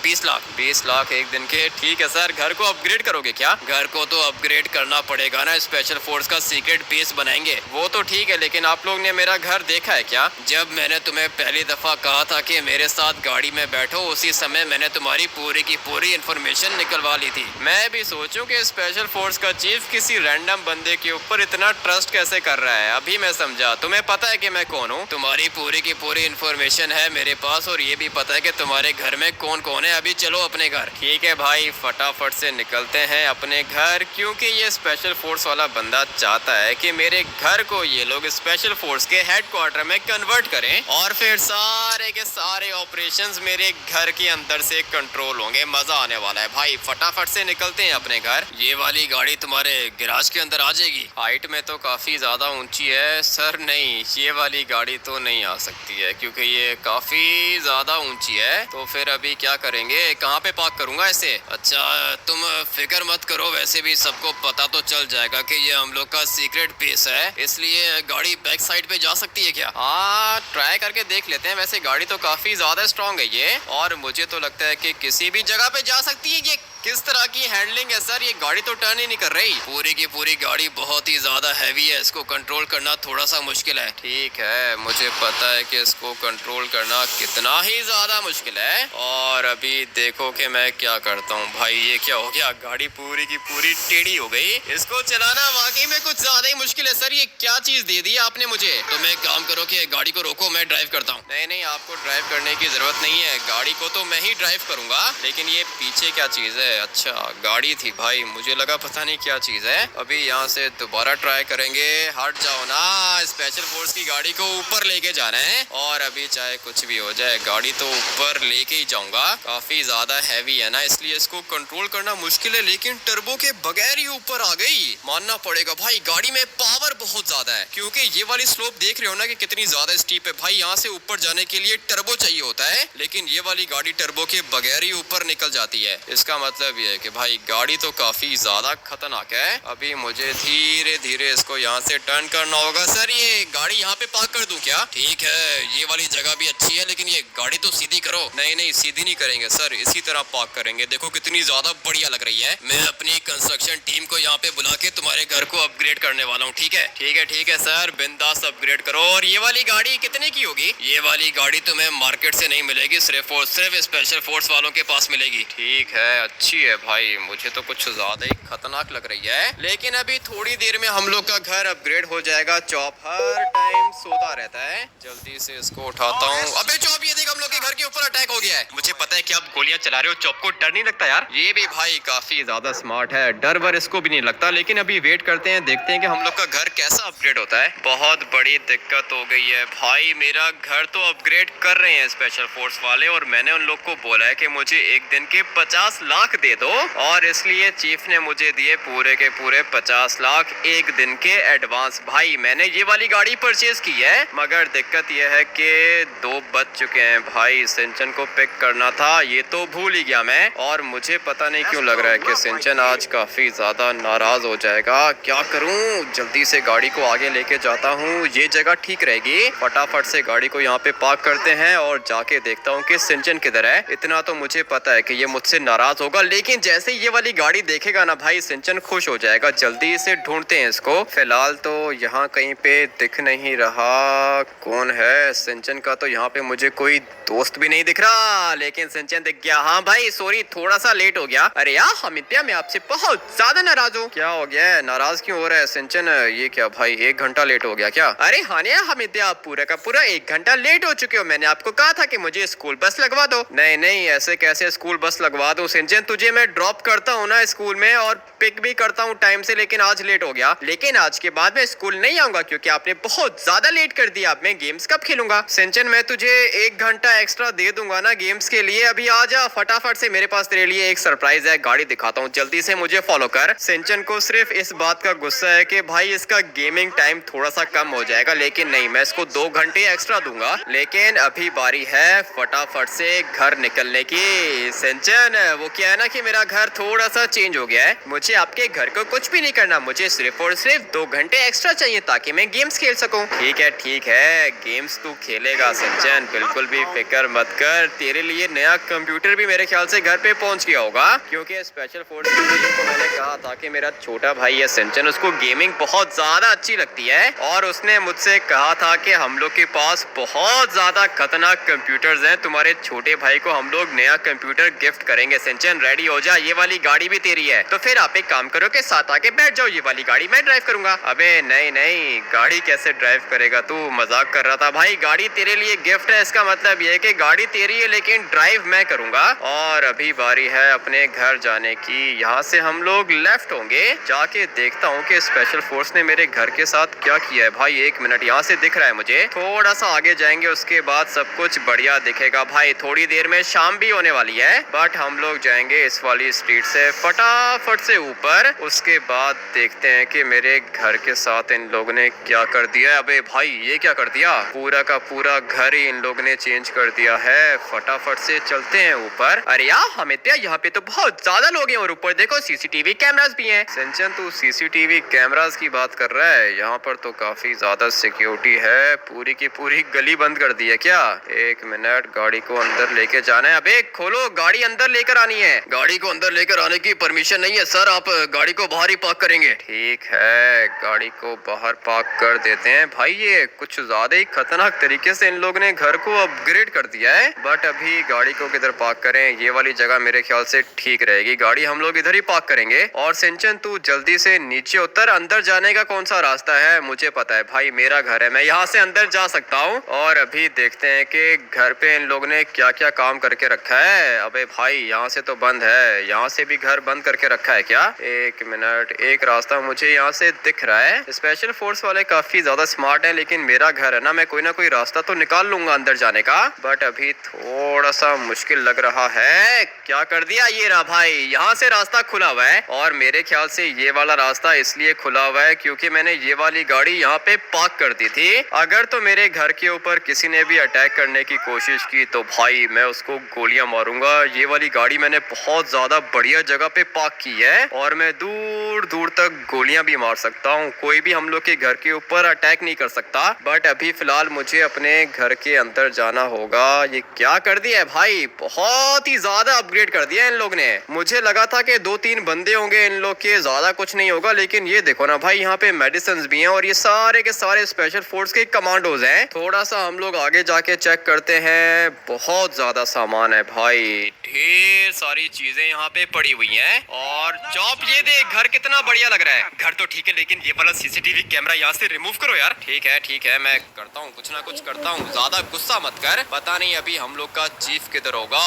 20 लाख। 20 लाख एक दिन के? ठीक है सर। घर को अपग्रेड करोगे क्या? घर को तो अपग्रेड करना पड़ेगा ना, स्पेशल फोर्स का सीक्रेट बेस बनाएंगे। वो तो ठीक है, लेकिन आप लोग ने मेरा घर देखा है क्या? जब मैंने तुम्हें पहली दफा कहा था कि मेरे साथ गाड़ी में बैठो, उसी समय मैंने तुम्हारी पूरी की पूरी इंफॉर्मेशन निकलवा ली थी। मैं भी सोचूं कि स्पेशल फोर्स का चीफ किसी रैंडम बंदे के ऊपर इतना ट्रस्ट कैसे कर रहा है। अभी मैं समझा। तुम्हें पता है कि मैं कौन हूँ? तुम्हारी पूरी की पूरी इंफॉर्मेशन है मेरे पास, और ये भी पता है कि तुम्हारे घर में कौन कौन है। अभी चलो अपने घर। ठीक है भाई, फटाफट से निकलते हैं अपने घर, क्योंकि ये स्पेशल फोर्स वाला बंदा चाहता है कि मेरे घर को ये लोग स्पेशल फोर्स के हेडक्वार्टर में कन्वर्ट करें, और फिर सारे के सारे ऑपरेशंस मेरे घर के अंदर से कंट्रोल होंगे। मजा आने वाला है भाई। फटाफट से निकलते हैं अपने घर। ये वाली गाड़ी तुम्हारे गैराज के अंदर आ जाएगी। हाइट में तो काफी ज्यादा ऊंची है सर। नहीं, ये वाली गाड़ी तो नहीं आ सकती है, क्योंकि ये काफी ज्यादा ऊंची है। तो फिर अभी क्या करेंगे? कहाँ पे पार्क करूंगा इसे? अच्छा तुम फिक्र मत करो, वैसे भी सबको पता तो चल जाएगा कि ये हम लोग का सीक्रेट बेस है, इसलिए गाड़ी बैक साइड पे जा सकती है क्या? हाँ ट्राई करके देख लेते हैं। वैसे गाड़ी तो काफी ज्यादा स्ट्रांग है ये, और मुझे तो लगता है कि किसी भी जगह पे जा सकती है। ये किस तरह की हैंडलिंग है सर? ये गाड़ी तो टर्न ही नहीं कर रही। पूरी की पूरी गाड़ी बहुत ही ज्यादा हैवी है, इसको कंट्रोल करना थोड़ा सा मुश्किल है। ठीक है, मुझे पता है कि इसको कंट्रोल करना कितना ही ज्यादा मुश्किल है, और अभी देखो कि मैं क्या करता हूँ। भाई ये क्या हो गया? गाड़ी पूरी की पूरी टेढ़ी हो गई। इसको चलाना वाकई में कुछ ज्यादा ही मुश्किल है सर। ये क्या चीज दे दी आपने मुझे? तुम एक काम करो कि गाड़ी को रोको, मैं ड्राइव करता हूँ। नहीं नहीं, आपको ड्राइव करने की जरूरत नहीं है, गाड़ी को तो मैं ही ड्राइव करूंगा। लेकिन ये पीछे क्या चीज है? अच्छा गाड़ी थी भाई, मुझे लगा पता नहीं क्या चीज है। अभी यहाँ से दोबारा ट्राई करेंगे। हट जाओ ना, स्पेशल फोर्स की गाड़ी को ऊपर लेके जाना है, और अभी चाहे कुछ भी हो जाए गाड़ी तो ऊपर लेके ही जाऊंगा। काफी ज्यादा हैवी है ना, इसलिए इसको कंट्रोल करना मुश्किल है, लेकिन टर्बो के बगैर ही ऊपर आ गई। मानना पड़ेगा भाई, गाड़ी में पावर बहुत ज्यादा है, क्योंकि ये वाली स्लोप देख रहे हो ना कि कितनी ज्यादा स्टीप है। भाई यहाँ से ऊपर जाने के लिए टर्बो चाहिए होता है, लेकिन ये वाली गाड़ी टर्बो के बगैर ही ऊपर निकल जाती है। इसका मतलब ये है कि भाई गाड़ी तो काफी ज्यादा खतरनाक है। अभी मुझे धीरे धीरे इसको यहाँ से टर्न करना होगा। सर ये गाड़ी यहाँ पे पार्क कर दूं क्या? ठीक है, ये वाली जगह भी अच्छी है, लेकिन ये गाड़ी तो सीधी करो। नहीं नहीं, सीधी नहीं करेंगे सर, इसी तरह पार्क करेंगे। देखो कितनी ज्यादा बढ़िया लग रही है। मैं अपनी कंस्ट्रक्शन टीम को यहाँ पे बुला के तुम्हारे घर को अपग्रेड करने वाला हूँ। ठीक है ठीक है सर, बिंदास अपग्रेड करो। और ये वाली गाड़ी कितने की होगी? ये वाली गाड़ी तुम्हें मार्केट से नहीं मिलेगी, सिर्फ और सिर्फ स्पेशल फोर्स वालों के पास मिलेगी। ठीक है, अच्छी है भाई, मुझे तो कुछ ज्यादा ही खतरनाक लग रही है। लेकिन अभी थोड़ी देर में हम लोग का घर अपग्रेड हो जाएगा। चॉप हर टाइम सोता रहता है। जल्दी से इसको उठाता हूँ। अबे चॉप, ये देख हम लोग के घर के ऊपर अटैक हो गया है। मुझे पता है कि आप गोलियां चला रहे हो, चॉप को डर नहीं लगता यार? ये भी भाई काफी ज्यादा स्मार्ट है, डर वर इसको भी नहीं लगता। लेकिन अभी वेट करते हैं, देखते हैं कि हम लोग का घर कैसा अपग्रेड होता है। बहुत बड़ी दिक्कत हो गई है भाई, मेरा घर तो अपग्रेड कर रहे हैं स्पेशल फोर्स वाले, और मैंने उन लोग को बोला है कि मुझे एक दिन के 50 लाख दे दो, और इसलिए चीफ ने मुझे दिए पूरे के पूरे 50 लाख एक दिन के एडवांस। भाई मैंने ये वाली गाड़ी परचेज की है, मगर दिक्कत यह है कि 2 बज चुके हैं भाई। सिंचन को पिक करना था, ये तो भूल ही गया मैं, और मुझे पता नहीं क्यों लग रहा है कि सिंचन आज काफी ज्यादा नाराज हो जाएगा। क्या करूं? जल्दी से गाड़ी को आगे लेके जाता हूँ, ये जगह ठीक रहेगी। फटाफट से गाड़ी को यहाँ पे पार्क करते हैं और जाके देखता हूँ कि सिंचन किधर है। इतना तो मुझे पता है कि ये मुझसे नाराज होगा, लेकिन जैसे ये वाली गाड़ी देखेगा ना भाई, सिंचन खुश हो जाएगा। जल्दी से ढूंढते हैं इसको। फिलहाल तो यहाँ कहीं पे दिख नहीं रहा। कौन है? सिंचन का तो यहाँ पे मुझे कोई दोस्त भी नहीं दिख रहा, लेकिन सिंचन दिख गया। हाँ भाई सॉरी, थोड़ा सा लेट हो गया। अरे यार हमिद्या, मैं आपसे बहुत ज्यादा नाराज हूँ। क्या हो गया? नाराज क्यों हो रहा है सिंचन? ये क्या भाई, 1 घंटा लेट हो गया क्या? अरे हाँ हमिद्या, आप पूरा का पूरा 1 घंटा लेट हो चुके हो। मैंने आपको कहा था कि मुझे स्कूल बस लगवा दो। नहीं नहीं, ऐसे कैसे स्कूल बस लगवा दो सिंचन? तुझे मैं ड्रॉप करता हूँ ना स्कूल में, और पिक भी करता हूँ टाइम से, लेकिन आज लेट हो गया। लेकिन आज के बाद मैं स्कूल नहीं आऊंगा, क्योंकि आपने बहुत ज्यादा लेट कर दिया। अब मैं गेम्स कब खेलूंगा? सिंचन मैं तुझे 1 घंटा एक्स्ट्रा दे दूंगा ना गेम्स के लिए, अभी आ जा फटाफट से, मेरे पास तेरे लिए एक सरप्राइज है, गाड़ी दिखाता हूँ, जल्दी से मुझे फॉलो कर। सिंचन को सिर्फ इस बात का गुस्सा है कि भाई इसका गेमिंग टाइम थोड़ा सा कम हो जाएगा, लेकिन नहीं, मैं इसको 2 घंटे एक्स्ट्रा दूंगा। लेकिन अभी बारी है फटाफट से घर निकलने की। सिंचन, वो क्या है ना कि मेरा घर थोड़ा सा चेंज हो गया है, मुझे आपके घर को कुछ भी नहीं करना, मुझे सिर्फ और सिर्फ 2 घंटे एक्स्ट्रा चाहिए ताकि मैं गेम्स खेल सकूं। ठीक है, गेम्स तू खेलेगा सिंचन, बिल्कुल भी फिक्र मत कर। तेरे लिए नया कंप्यूटर भी मेरे ख्याल से घर पे पहुंच गया होगा, क्योंकि स्पेशल फोर्स को मैंने कहा था कि मेरा छोटा भाई है सिंचन, उसको गेमिंग बहुत ज्यादा अच्छी लगती है और उसने मुझसे कहा था कि हम लोग के पास बहुत ज्यादा खतरनाक कंप्यूटर्स हैं, तुम्हारे छोटे भाई को हम लोग नया कंप्यूटर गिफ्ट करेंगे। सिंचन रेडी हो जा, ये वाली गाड़ी भी तेरी है। तो फिर आप एक काम करो कि साथ आके बैठ जाओ, ये वाली गाड़ी मैं ड्राइव करूंगा। अबे नहीं, गाड़ी कैसे ड्राइव करेगा तू, मजाक कर रहा था भाई, गाड़ी तेरे लिए गिफ्ट है, इसका मतलब ये है कि गाड़ी तेरी है लेकिन ड्राइव मैं करूंगा। और अभी बारी है अपने घर जाने की, यहाँ से हम लोग लेफ्ट होंगे, जाके देखता हूँ कि स्पेशल फोर्स ने मेरे घर के साथ क्या किया है। भाई 1 मिनट, यहाँ से दिख रहा है मुझे, थोड़ा सा आगे जाएंगे उसके बाद सब कुछ बढ़िया दिखेगा। भाई थोड़ी देर में शाम भी होने वाली है, बट हम लोग जाएंगे इस वाली स्ट्रीट से फटाफट से ऊपर, उसके बाद देखते हैं कि मेरे घर के साथ इन लोगों ने क्या कर दिया है। अबे भाई ये क्या कर दिया, पूरा का पूरा घर ही इन लोगों ने चेंज कर दिया है। फटाफट से चलते हैं ऊपर। अरे यार हमित, यहाँ पे तो बहुत ज्यादा लोग हैं और ऊपर देखो सीसीटीवी कैमरास भी हैं। सिंचन तू सीसीटीवी कैमरास की बात कर रहा है, यहाँ पर तो काफी ज्यादा सिक्योरिटी है, पूरी की पूरी गली बंद कर दी है क्या। 1 मिनट, गाड़ी को अंदर लेके जाना है। अबे खोलो, गाड़ी अंदर लेकर आनी है। गाड़ी को अंदर लेकर आने की परमिशन नहीं है सर, आप गाड़ी को बाहर ही पार्क करेंगे। ठीक है, गाड़ी को बाहर पार्क कर देते हैं। भाई ये कुछ ज्यादा ही खतरनाक तरीके से इन लोग ने घर को अपग्रेड कर दिया है, बट अभी गाड़ी को किधर पार्क करें, ये वाली जगह मेरे ख्याल से ठीक रहेगी, गाड़ी हम लोग इधर ही पार्क करेंगे। और सिंचन तू जल्दी से नीचे उतर, अंदर जाने का कौन सा रास्ता है मुझे पता है भाई, मेरा घर है, मैं यहाँ से अंदर जा सकता हूँ। और अभी देखते हैं कि घर पे इन लोग ने क्या क्या काम करके रखा है। अबे भाई यहाँ से तो बंद है, यहाँ से भी घर बंद करके रखा है क्या। 1 मिनट, एक रास्ता मुझे यहाँ से दिख रहा है। स्पेशल फोर्स वाले काफी ज्यादा स्मार्ट है, लेकिन मेरा घर है ना, मैं कोई ना कोई रास्ता तो निकाल लूंगा अंदर जाने का, बट अभी थोड़ा सा मुश्किल लग रहा है। क्या कर दिया, ये रहा भाई, यहाँ से रास्ता खुला हुआ है। और मेरे ख्याल से ये वाला रास्ता इसलिए खुला हुआ है क्योंकि मैंने ये वाली गाड़ी यहाँ पे पार्क कर दी थी। अगर तो मेरे घर के ऊपर किसी ने भी अटैक करने की कोशिश की तो भाई मैं उसको गोलियां मारूंगा। ये वाली गाड़ी मैंने बहुत ज्यादा बढ़िया जगह पे पार्क की है और मैं दूर दूर तक गोलियां भी मार सकता हूँ, कोई भी हम लोग के घर के ऊपर अटैक नहीं कर सकता। बट अभी फिलहाल मुझे अपने घर के अंदर जाना होगा। ये क्या कर दिया है भाई, बहुत ही ज्यादा अपग्रेड कर दिया इन लोग ने। मुझे लगा था कि 2-3 बंदे होंगे इन लोग के, ज्यादा कुछ नहीं होगा, लेकिन ये देखो ना भाई, यहाँ पे मेडिसिन भी हैं और ये सारे के सारे स्पेशल फोर्स के कमांडोज हैं। थोड़ा सा हम लोग आगे जाके चेक करते हैं, बहुत ज्यादा सामान है भाई, ढेर सारी चीजें यहाँ पे पड़ी हुई हैं। और चौप ये देख, घर कितना बढ़िया लग रहा है। घर तो ठीक है लेकिन ये वाला सीसीटीवी कैमरा यहाँ से रिमूव करो यार। ठीक है, मैं करता हूँ, कुछ ना कुछ करता हूँ, ज्यादा गुस्सा मत कर। पता नहीं अभी हम लोग का चीफ किधर होगा।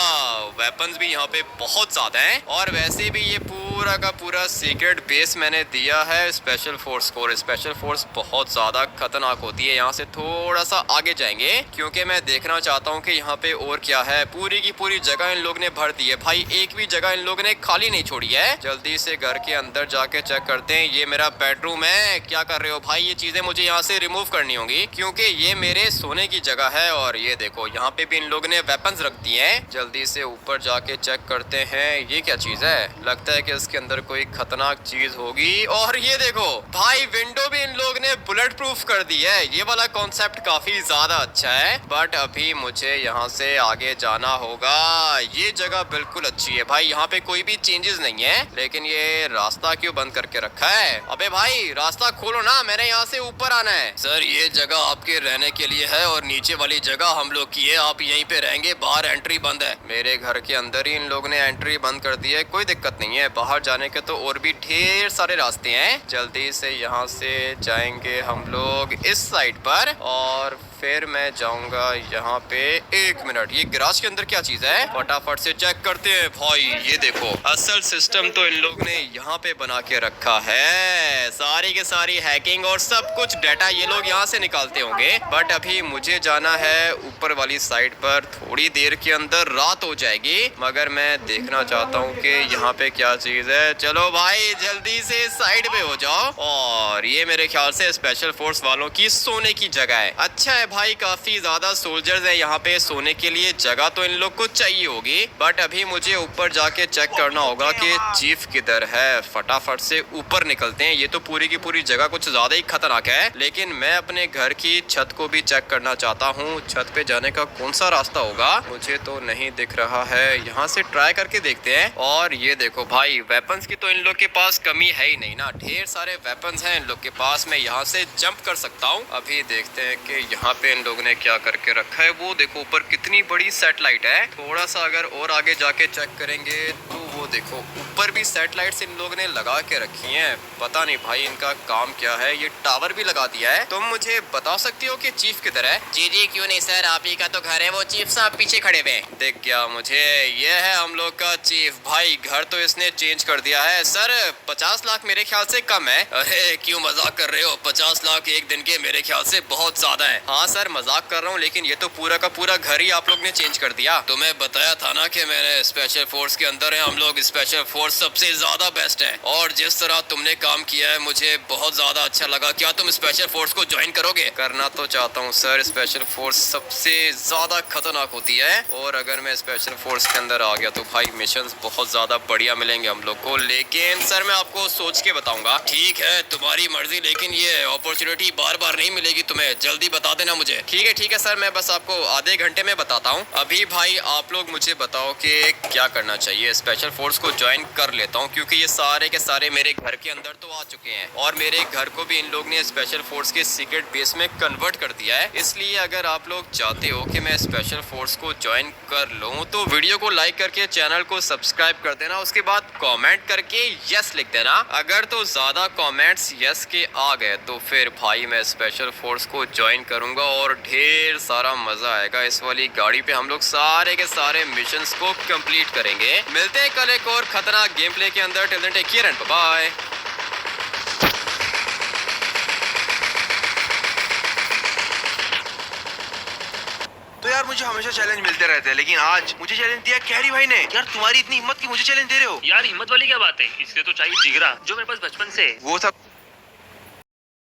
वेपन्स भी यहाँ पे बहुत ज्यादा हैं और वैसे भी ये पूरा का पूरा सीक्रेट बेस मैंने दिया है स्पेशल फोर्स को। स्पेशल फोर्स बहुत ज्यादा खतरनाक होती है। यहाँ से थोड़ा सा आगे जाएंगे क्योंकि मैं देखना चाहता हूँ कि यहाँ पे और क्या है। पूरी की पूरी जगह इन लोग ने भर दी है भाई, एक भी जगह इन लोग ने खाली नहीं छोड़ी है। जल्दी से घर के अंदर जाके चेक करते हैं। ये मेरा बेडरूम है। क्या कर रहे हो भाई, ये चीजें मुझे यहाँ से रिमूव करनी होंगी क्योंकि ये मेरे सोने की जगह है। और ये देखो यहाँ पे भी इन लोग ने वेपन्स रख दिए हैं। जल्दी से ऊपर जाके चेक करते हैं ये क्या चीज है, लगता है कि इसके अंदर कोई खतरनाक चीज होगी। और ये देखो भाई, विंडो भी इन लोग ने बुलेट प्रूफ कर दी है। ये वाला कॉन्सेप्ट काफी ज्यादा अच्छा है, बट अभी मुझे यहाँ से आगे जाना होगा। ये जगह बिल्कुल अच्छी है भाई, यहाँ पे कोई भी चेंजेस नहीं है, लेकिन ये रास्ता क्यों बंद करके रखा है। अबे भाई रास्ता खोलो ना, मैंने यहाँ से ऊपर आना है। सर ये जगह आपके रहने के लिए है और नीचे वाली जगह हम लोग की है, आप यहीं पे रहेंगे, बाहर एंट्री बंद है। मेरे घर के अंदर ही इन लोग ने एंट्री बंद कर दी है, कोई दिक्कत नहीं है, बाहर जाने के तो और भी ढेर सारे रास्ते हैं। जल्दी से यहाँ से जाएंगे हम लोग इस साइड पर और फिर मैं जाऊंगा यहाँ पे। 1 मिनट, ये गैराज के अंदर क्या चीज है? फटाफट से चेक करते हैं भाई। ये देखो, असल सिस्टम तो इन लोग ने यहाँ पे बना के रखा है। सारी के सारी हैकिंग और सब कुछ डाटा ये लोग यहाँ से निकालते होंगे। बट अभी मुझे जाना है ऊपर वाली साइड पर। थोड़ी देर के अंदर रात हो जाएगी, मगर मैं देखना चाहता हूँ कि यहाँ पे क्या चीज है। चलो भाई जल्दी से साइड पे हो जाओ। और ये मेरे ख्याल से स्पेशल फोर्स वालों की सोने की जगह है। अच्छा है भाई, काफी ज्यादा सोल्जर्स है यहाँ पे। सोने के लिए जगह तो इन लोग को चाहिए होगी। बट अभी मुझे ऊपर जाके चेक करना होगा कि चीफ किधर है। फटाफट से ऊपर निकलते हैं। ये तो पूरी की पूरी जगह कुछ ज्यादा ही खतरनाक है, लेकिन मैं अपने घर की छत को भी चेक करना चाहता हूँ। छत पे जाने का कौन सा रास्ता होगा? मुझे तो नहीं दिख रहा है। यहाँ से ट्राई करके देखते हैं। और ये देखो भाई, वेपन्स की तो इन लोग के पास कमी है ही नहीं ना। ढेर सारे वेपन्स हैं इन लोग के पास। मैं यहाँ से जंप कर सकता हूँ। अभी देखते हैं कि यहाँ पे इन लोगों ने क्या करके रखा है। वो देखो ऊपर कितनी बड़ी सैटेलाइट है। थोड़ा सा अगर और आगे जाके चेक करेंगे तो वो देखो ऊपर भी सैटेलाइट्स इन लोगों ने लगा के रखी हैं। पता नहीं भाई इनका काम क्या है। ये टावर भी लगा दिया है। तुम मुझे बता सकती हो कि चीफ किधर है? जी जी क्यों नहीं सर, आप ही का तो घर है। वो चीफ साहब पीछे खड़े हुए हैं। देख क्या मुझे, ये है हम लोग का चीफ। भाई घर तो इसने चेंज कर दिया है। सर 50 लाख मेरे ख्याल से कम है। अरे क्यों मजाक कर रहे हो? 50 लाख एक दिन के मेरे ख्याल से बहुत ज्यादा है। हाँ सर मजाक कर रहा हूँ, लेकिन ये तो पूरा का पूरा घर ही आप लोग ने चेंज कर दिया। तुम्हें बताया था ना कि मैंने स्पेशल फोर्स के अंदर है हम लोग। स्पेशल फोर्स सबसे ज्यादा बेस्ट है। और जिस तरह तुमने काम किया है मुझे बहुत ज्यादा अच्छा लगा। क्या तुम स्पेशल फोर्स को ज्वाइन करोगे? करना तो चाहता हूँ सर। स्पेशल फोर्स सबसे ज्यादा खतरनाक होती है, और अगर मैं स्पेशल फोर्स के अंदर आ गया तो भाई मिशन बहुत ज्यादा बढ़िया मिलेंगे हम लोग को। लेकिन सर मैं आपको सोच के बताऊंगा। ठीक है तुम्हारी मर्जी, लेकिन ये अपॉर्चुनिटी बार बार नहीं मिलेगी तुम्हें। जल्दी बता देना मुझे। ठीक है सर, मैं बस आपको आधे घंटे में बताता हूँ। अभी भाई आप लोग मुझे बताओ कि क्या करना चाहिए। स्पेशल फोर्स को ज्वाइन कर लेता हूँ, क्योंकि ये सारे के सारे मेरे घर के अंदर तो आ चुके हैं, और मेरे घर को भी इन लोग ने स्पेशल फोर्स के सीक्रेट बेस में कन्वर्ट कर दिया है। इसलिए अगर आप लोग चाहते हो कि मैं स्पेशल फोर्स को ज्वाइन कर लूँ तो वीडियो को लाइक करके चैनल को सब्सक्राइब कर देना। उसके बाद कमेंट करके यस लिख देना। अगर तो ज्यादा कमेंट्स यस के आ गए तो फिर भाई मैं स्पेशल फोर्स को ज्वाइन करूंगा और ढेर सारा मजा आएगा। इस वाली गाड़ी पे हम लोग सारे के सारे मिशंस को कंप्लीट करेंगे। मिलते हैं कल एक और खतरनाक गेम प्ले के अंदर। Till then take care and bye. तो यार मुझे हमेशा चैलेंज मिलते रहते हैं, लेकिन आज मुझे चैलेंज दिया कैरी भाई ने। यार तुम्हारी इतनी हिम्मत कि मुझे चैलेंज दे रहे हो? यार हिम्मत वाली क्या बात है, इसलिए तो चाहिए जिगरा जो मेरे पास बचपन से। वो सब